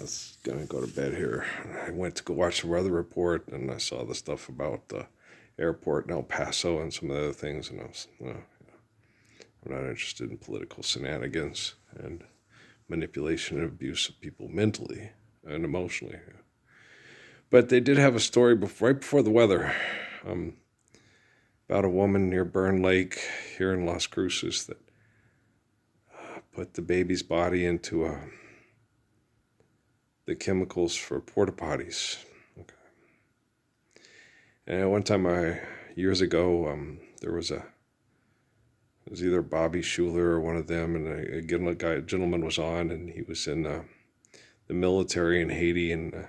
was going to go to bed here. I went to go watch the weather report, and I saw the stuff about the airport in El Paso and some of the other things, and I was, I'm not interested in political shenanigans and manipulation and abuse of people mentally and emotionally. But they did have a story right before the weather about a woman near Byrne Lake here in Las Cruces that put the baby's body into the chemicals for porta potties. Okay. And one time, years ago, there was it was either Bobby Schuler or one of them, and a gentleman was on, and he was in the military in Haiti, and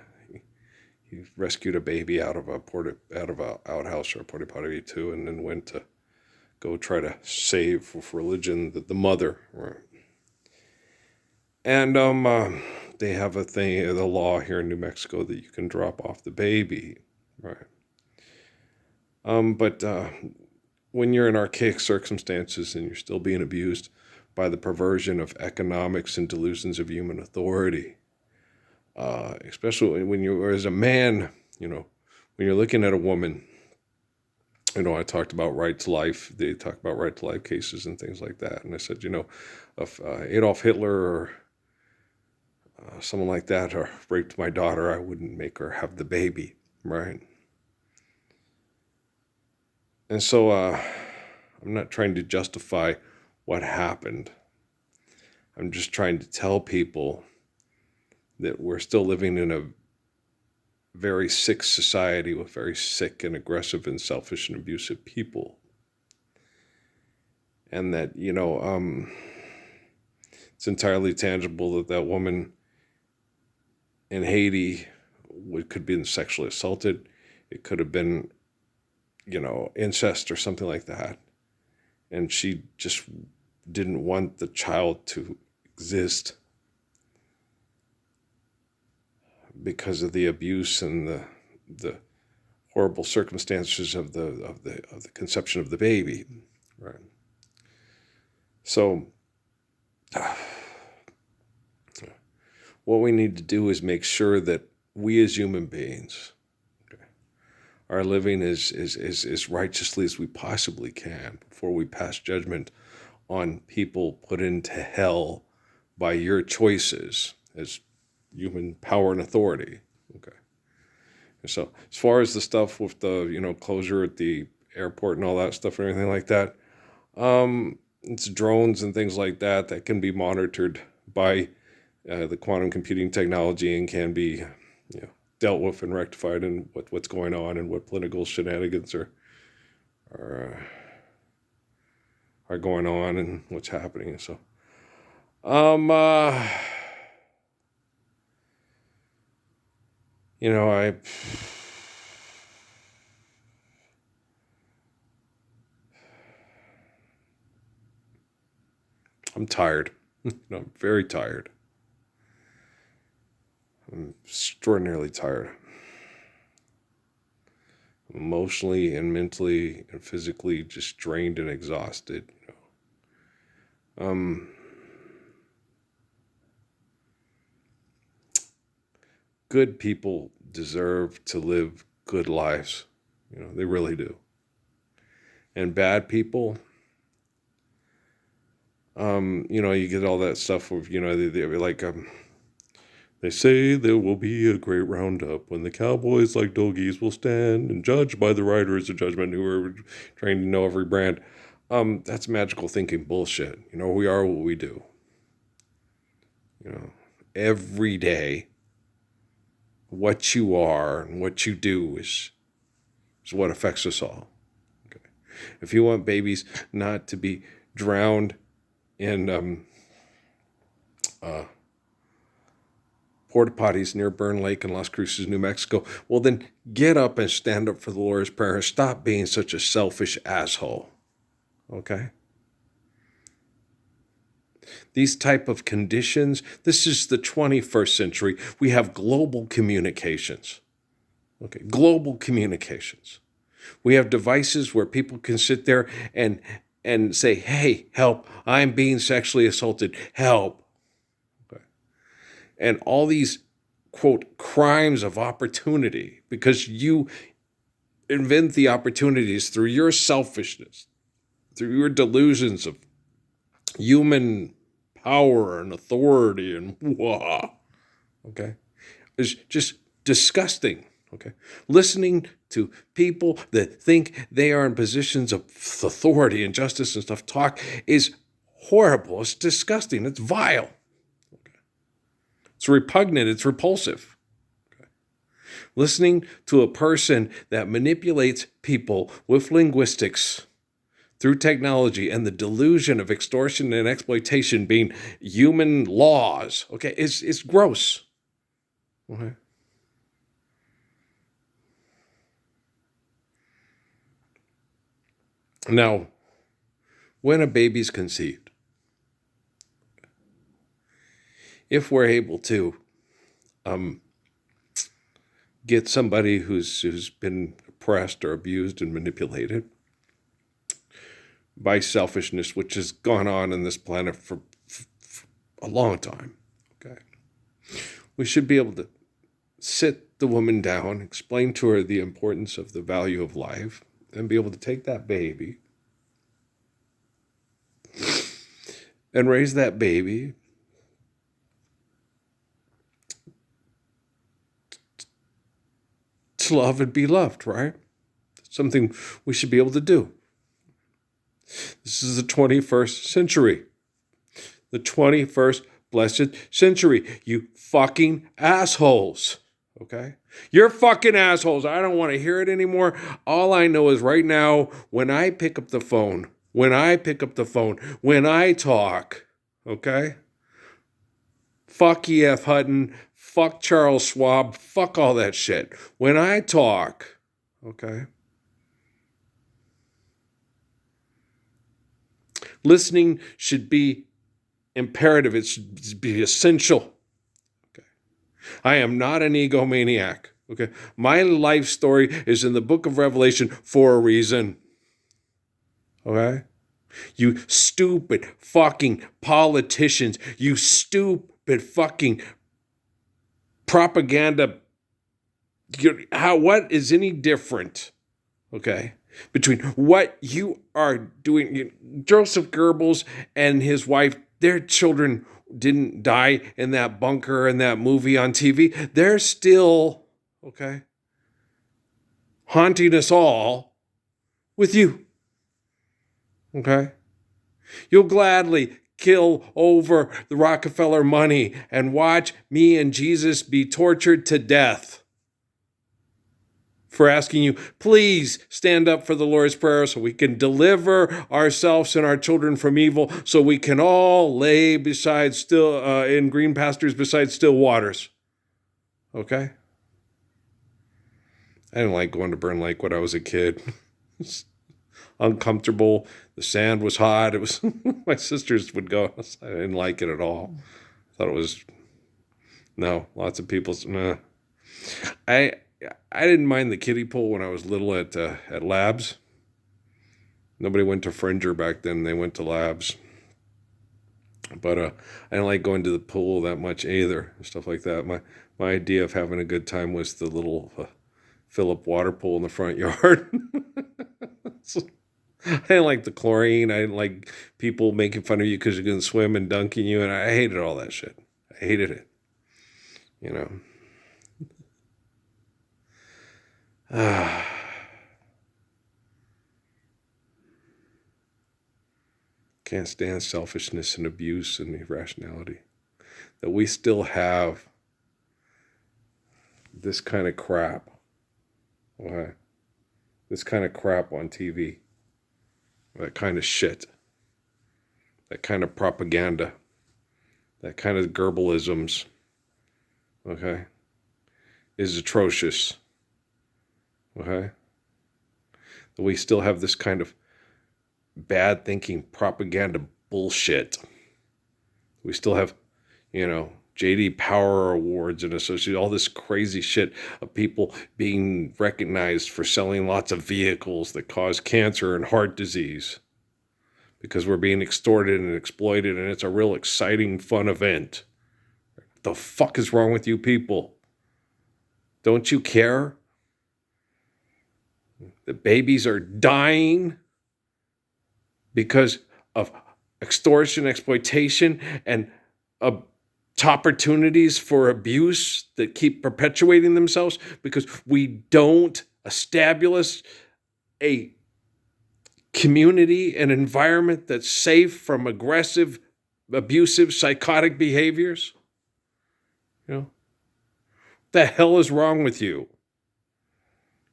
he rescued a baby out of a outhouse or a porta potty too, and then went to go try to save for religion the mother. Right? And they have the law here in New Mexico that you can drop off the baby, right? But when you're in archaic circumstances and you're still being abused by the perversion of economics and delusions of human authority, especially when you, as a man, when you're looking at a woman, I talked about right to life. They talk about right to life cases and things like that. And I said, if Adolf Hitler or someone like that or raped my daughter, I wouldn't make her have the baby, right? And so I'm not trying to justify what happened. I'm just trying to tell people that we're still living in a very sick society with very sick and aggressive and selfish and abusive people. And that, it's entirely tangible that woman in Haiti could have been sexually assaulted. It could have been, incest or something like that. And she just didn't want the child to exist because of the abuse and the horrible circumstances of the conception of the baby, right? So what we need to do is make sure that we as human beings are living as righteously as we possibly can before we pass judgment on people put into hell by your choices as human power and authority. Okay. And so as far as the stuff with the, closure at the airport and all that stuff and everything like that, it's drones and things like that can be monitored by the quantum computing technology and can be, dealt with and rectified, and what's going on and what political shenanigans are going on and what's happening. So, I'm tired. I'm very tired. I'm extraordinarily tired. Emotionally and mentally and physically just drained and exhausted. Good people deserve to live good lives. They really do. And bad people, you get all that stuff of, they're like, they say there will be a great roundup when the cowboys like doggies will stand and judge by the riders of judgment who are trained to know every brand. That's magical thinking bullshit. We are what we do. Every day, what you are and what you do is what affects us all. Okay. If you want babies not to be drowned in porta potties near Byrne Lake in Las Cruces, New Mexico, well then get up and stand up for the Lord's Prayer and stop being such a selfish asshole. Okay? These type of conditions, this is the 21st century. We have global communications. Okay, global communications. We have devices where people can sit there and say, hey, help, I'm being sexually assaulted, help. Okay. And all these quote, crimes of opportunity because you invent the opportunities through your selfishness, through your delusions of human power and authority and wah, okay, is just disgusting, okay? Listening to people that think they are in positions of authority and justice and stuff talk is horrible. It's disgusting. It's vile. It's repugnant. It's repulsive. Listening to a person that manipulates people with linguistics through technology and the delusion of extortion and exploitation being human laws, okay, is gross. Okay. Now, when a baby's conceived, if we're able to get somebody who's been oppressed or abused and manipulated by selfishness, which has gone on in this planet for a long time, okay, we should be able to sit the woman down, explain to her the importance of the value of life, and be able to take that baby and raise that baby to love and be loved, right? Something we should be able to do. This is the 21st century. The 21st blessed century. You fucking assholes. Okay? You're fucking assholes. I don't want to hear it anymore. All I know is right now, when I pick up the phone, when I talk, okay? Fuck E.F. Hutton. Fuck Charles Schwab. Fuck all that shit. When I talk, okay? Listening should be imperative. It should be essential. Okay. I am not an egomaniac. Okay. My life story is in the book of Revelation for a reason. Okay. You stupid fucking politicians. You stupid fucking propaganda. What is any different? Okay. Between what you are doing, Joseph Goebbels and his wife, their children didn't die in that bunker in that movie on TV. They're still, okay, haunting us all with you. Okay? You'll gladly kill over the Rockefeller money and watch me and Jesus be tortured to death for asking you, please stand up for the Lord's Prayer so we can deliver ourselves and our children from evil, so we can all lay beside still in green pastures beside still waters. Okay? I didn't like going to Burn Lake when I was a kid. Uncomfortable. The sand was hot. It was my sisters would go. I didn't like it at all. I thought it was lots of people. Nah. I didn't mind the kiddie pool when I was little at Labs. Nobody went to Fringer back then. They went to Labs. But I didn't like going to the pool that much either. Stuff like that. My idea of having a good time was the little Phillip water pool in the front yard. I didn't like the chlorine. I didn't like people making fun of you because you couldn't swim and dunking you. And I hated all that shit. I hated it. You know. Can't stand selfishness and abuse and irrationality. That we still have this kind of crap. Okay? This kind of crap on TV. That kind of shit. That kind of propaganda. That kind of Goebbelsisms. Okay? Is atrocious. Okay? That we still have this kind of bad thinking propaganda bullshit. We still have, J.D. Power Awards and associated all this crazy shit of people being recognized for selling lots of vehicles that cause cancer and heart disease because we're being extorted and exploited, and it's a real exciting, fun event. What the fuck is wrong with you people? Don't you care that babies are dying because of extortion, exploitation, and opportunities for abuse that keep perpetuating themselves because we don't establish a community and environment that's safe from aggressive, abusive, psychotic behaviors? You know, what the hell is wrong with you?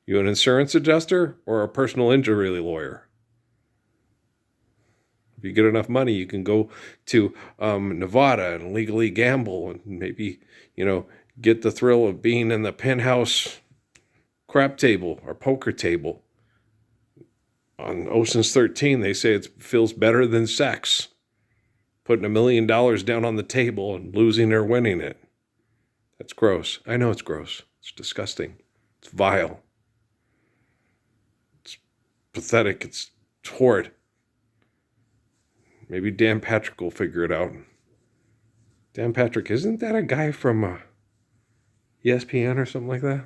You an insurance adjuster or a personal injury lawyer? If you get enough money, you can go to Nevada and legally gamble and maybe, get the thrill of being in the penthouse crap table or poker table. On Ocean's 13, they say it feels better than sex. Putting $1 million down on the table and losing or winning it. That's gross. I know it's gross. It's disgusting. It's vile. It's pathetic. It's horrid. Maybe Dan Patrick will figure it out. Dan Patrick, isn't that a guy from ESPN or something like that?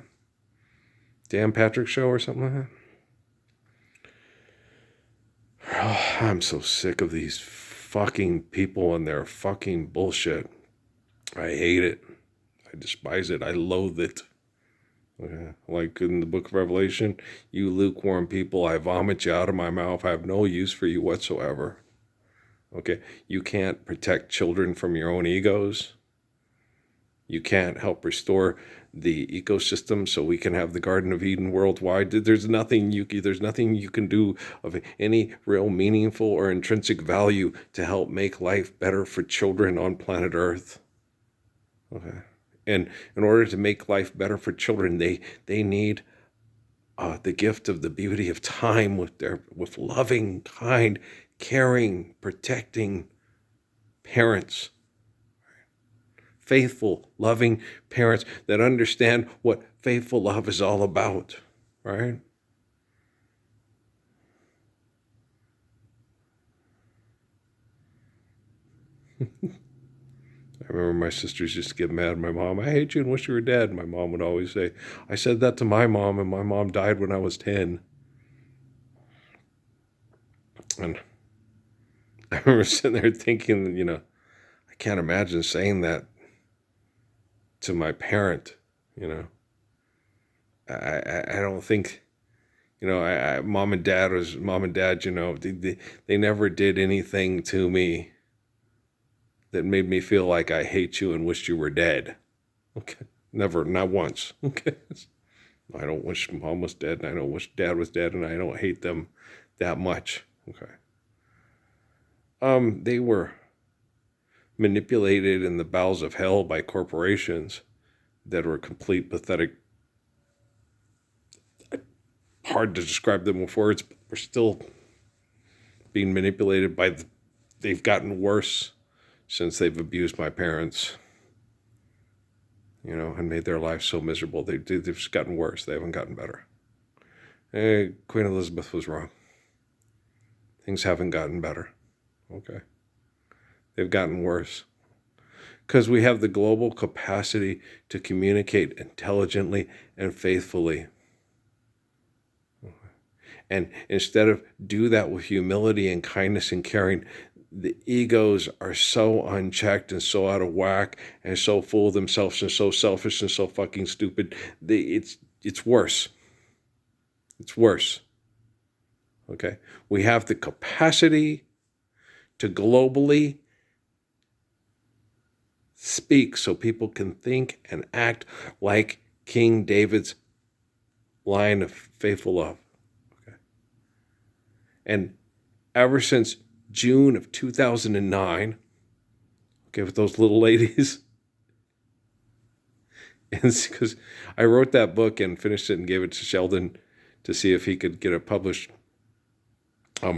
Dan Patrick Show or something like that? Oh, I'm so sick of these fucking people and their fucking bullshit. I hate it. I despise it. I loathe it. Okay. Like in the book of Revelation, you lukewarm people, I vomit you out of my mouth. I have no use for you whatsoever. Okay. You can't protect children from your own egos. You can't help restore the ecosystem so we can have the Garden of Eden worldwide. There's nothing you can do of any real meaningful or intrinsic value to help make life better for children on planet Earth. Okay. And in order to make life better for children, they need the gift of the beauty of time with loving, kind, caring, protecting parents. Faithful, loving parents that understand what faithful love is all about, right? I remember my sisters used to get mad at my mom. I hate you and wish you were dead. My mom would always say, I said that to my mom, and my mom died when I was 10. And I remember sitting there thinking, I can't imagine saying that to my parent, I don't think, mom and dad, they never did anything to me that made me feel like I hate you and wished you were dead. Okay. Never, not once. Okay. I don't wish mom was dead, and I don't wish dad was dead, and I don't hate them that much. Okay. They were manipulated in the bowels of hell by corporations that were complete, pathetic, hard to describe them with words, but we're still being manipulated by they've gotten worse since they've abused my parents, and made their lives so miserable. They've just gotten worse. They haven't gotten better. Queen Elizabeth was wrong. Things haven't gotten better. Okay. They've gotten worse. Because we have the global capacity to communicate intelligently and faithfully. And instead of do that with humility and kindness and caring, the egos are so unchecked and so out of whack and so full of themselves and so selfish and so fucking stupid. It's worse. It's worse. Okay? We have the capacity to globally speak so people can think and act like King David's line of faithful love. Okay? And ever since June of 2009, okay, with those little ladies, and because I wrote that book and finished it and gave it to Sheldon to see if he could get it published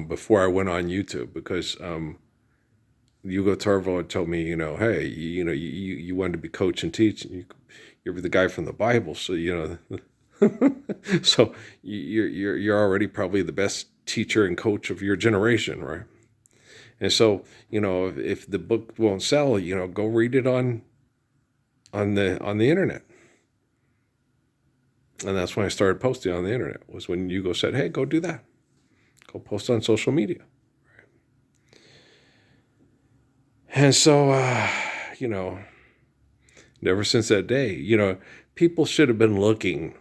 before I went on YouTube, because Hugo Torvo had told me, hey, you wanted to be coach and teach, and you're the guy from the Bible, so so you're already probably the best teacher and coach of your generation, right? And so, if the book won't sell, go read it on the internet. And that's when I started posting on the internet, was when Hugo said, hey, go do that. Go post on social media. And so, ever since that day, people should have been looking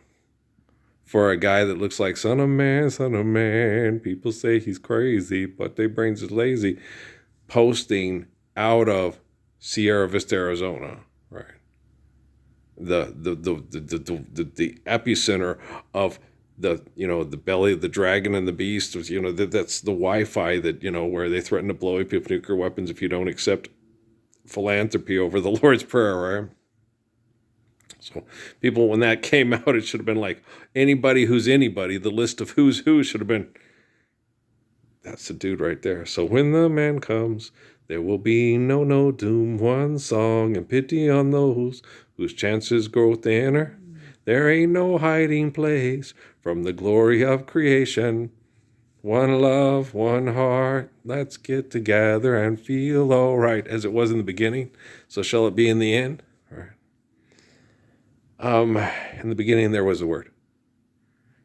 for a guy that looks like son of man, son of man. People say he's crazy, but their brains is lazy. Posting out of Sierra Vista, Arizona, right? The epicenter of the belly of the dragon and the beast. That's the Wi-Fi that where they threaten to blow up with nuclear weapons if you don't accept philanthropy over the Lord's Prayer, right? So people, when that came out, it should have been like anybody who's anybody. The list of who's who should have been, that's the dude right there. So when the man comes, there will be no doom. One song and pity on those whose chances grow thinner. There ain't no hiding place from the glory of creation. One love, one heart, let's get together and feel all right, as it was in the beginning. So shall it be in the end? All right. In the beginning there was the Word,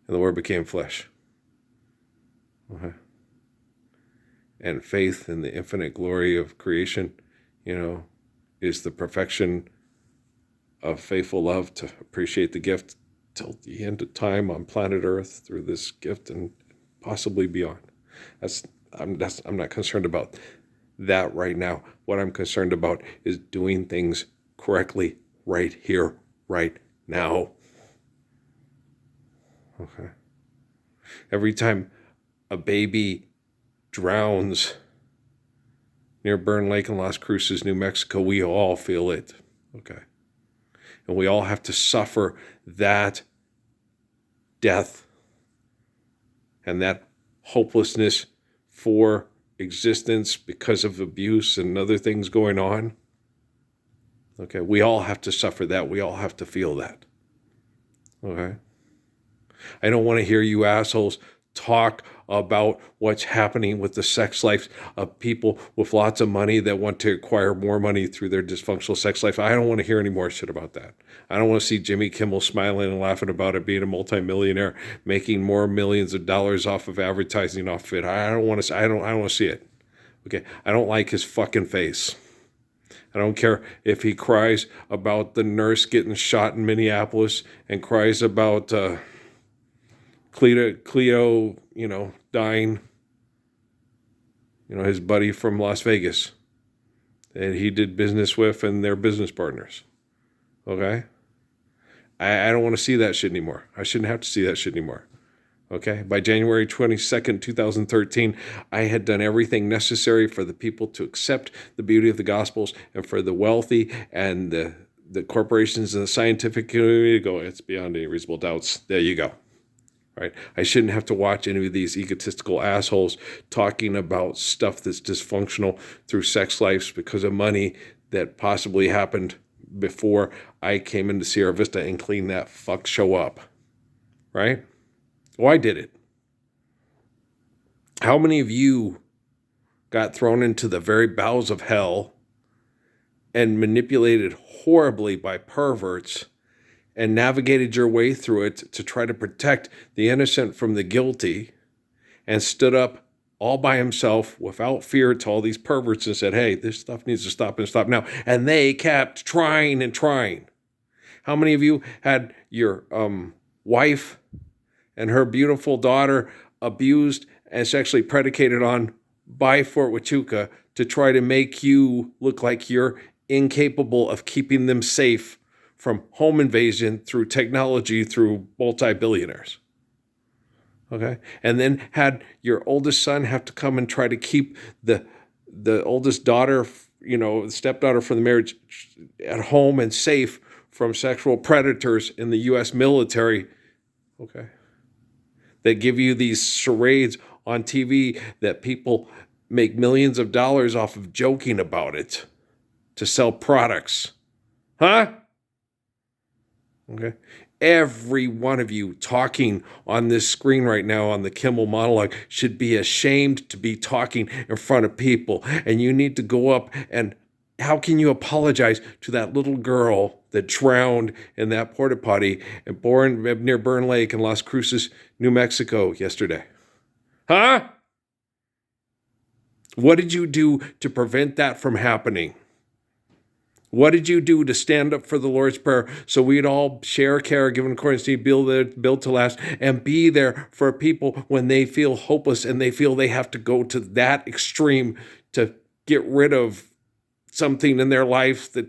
and the Word became flesh. Okay. And faith in the infinite glory of creation, is the perfection of faithful love to appreciate the gift till the end of time on planet Earth through this gift and possibly beyond. I'm not concerned about that right now. What I'm concerned about is doing things correctly right here, right now. Okay. Every time a baby drowns near Byrne Lake in Las Cruces, New Mexico, we all feel it. Okay. And we all have to suffer that death and that hopelessness for existence because of abuse and other things going on. Okay, we all have to suffer that. We all have to feel that. Okay? I don't want to hear you assholes talk about what's happening with the sex lives of people with lots of money that want to acquire more money through their dysfunctional sex life. I don't want to hear any more shit about that. I don't want to see Jimmy Kimmel smiling and laughing about it, being a multimillionaire, making more millions of dollars off of advertising off it. I don't want to see it. Okay, I don't like his fucking face. I don't care if he cries about the nurse getting shot in Minneapolis and cries about Cleo, dying, his buddy from Las Vegas that he did business with and their business partners. Okay? I don't want to see that shit anymore. I shouldn't have to see that shit anymore. Okay? By January 22nd, 2013, I had done everything necessary for the people to accept the beauty of the Gospels and for the wealthy and the corporations and the scientific community to go, it's beyond any reasonable doubts. There you go. Right? I shouldn't have to watch any of these egotistical assholes talking about stuff that's dysfunctional through sex lives because of money that possibly happened before I came into Sierra Vista and cleaned that fuck show up. Right? Well, I did it. How many of you got thrown into the very bowels of hell and manipulated horribly by perverts and navigated your way through it to try to protect the innocent from the guilty and stood up all by himself without fear to all these perverts and said, hey, this stuff needs to stop and stop now. And they kept trying and trying. How many of you had your wife and her beautiful daughter abused and sexually predicated on by Fort Huachuca to try to make you look like you're incapable of keeping them safe from home invasion through technology, through multi-billionaires? Okay? And then had your oldest son have to come and try to keep the oldest daughter, stepdaughter from the marriage at home and safe from sexual predators in the U.S. military. Okay? That give you these charades on TV that people make millions of dollars off of joking about it to sell products. Huh? Okay. Every one of you talking on this screen right now on the Kimmel monologue should be ashamed to be talking in front of people. And you need to go up and how can you apologize to that little girl that drowned in that porta potty and born near Burn Lake in Las Cruces, New Mexico yesterday? Huh? What did you do to prevent that from happening? What did you do to stand up for the Lord's Prayer so we'd all share care, given according to build to last, and be there for people when they feel hopeless and they feel they have to go to that extreme to get rid of something in their life that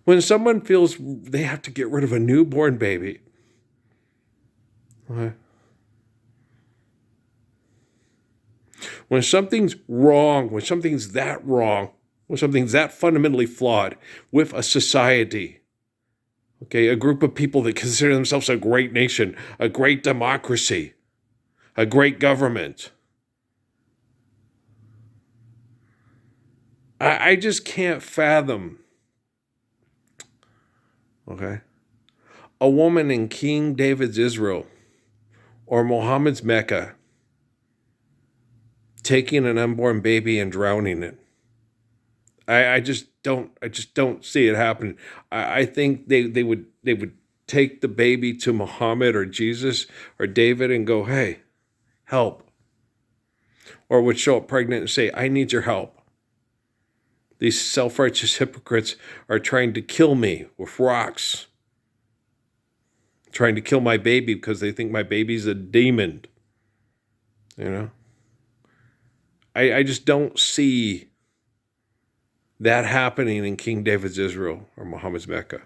when someone feels they have to get rid of a newborn baby. Okay. When something's wrong, when something's that wrong, when something's that fundamentally flawed with a society, okay, a group of people that consider themselves a great nation, a great democracy, a great government, I just can't fathom, okay, a woman in King David's Israel or Muhammad's Mecca taking an unborn baby and drowning it. I just don't see it happening. I think they would take the baby to Muhammad or Jesus or David and go, hey, help. Or would show up pregnant and say, I need your help. These self-righteous hypocrites are trying to kill me with rocks. Trying to kill my baby because they think my baby's a demon. You know? I just don't see that happening in King David's Israel or Muhammad's Mecca.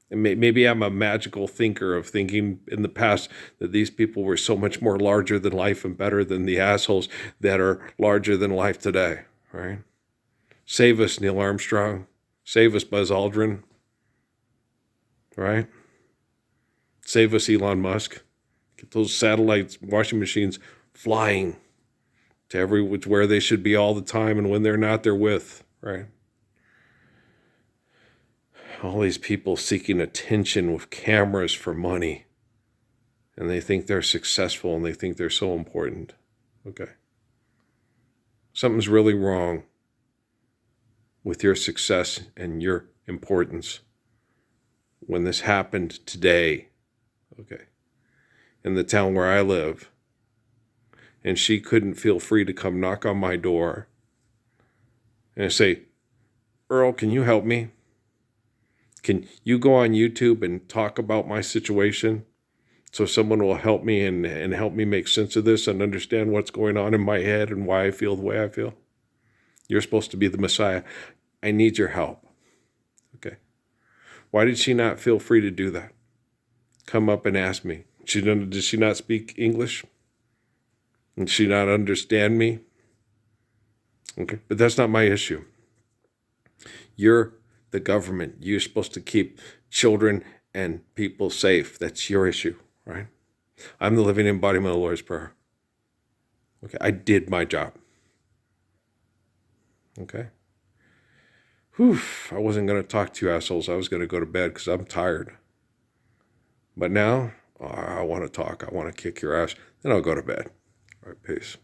And maybe I'm a magical thinker of thinking in the past that these people were so much more larger than life and better than the assholes that are larger than life today, right? Save us, Neil Armstrong. Save us, Buzz Aldrin. Right? Save us, Elon Musk. Get those satellites, washing machines flying to where they should be all the time, and when they're not, they're with, right? All these people seeking attention with cameras for money, and they think they're successful and they think they're so important. Okay. Something's really wrong with your success and your importance when this happened today, okay, in the town where I live, and she couldn't feel free to come knock on my door and say, Earl, can you help me? Can you go on YouTube and talk about my situation so someone will help me and help me make sense of this and understand what's going on in my head and why I feel the way I feel? You're supposed to be the Messiah. I need your help. Okay. Why did she not feel free to do that? Come up and ask me. Did she not speak English? Did she not understand me? Okay. But that's not my issue. You're the government. You're supposed to keep children and people safe. That's your issue, right? I'm the living embodiment of the Lord's Prayer. Okay. I did my job. Okay. Whew, I wasn't going to talk to you assholes. I was going to go to bed because I'm tired. But now, I want to talk. I want to kick your ass. Then I'll go to bed. All right, peace.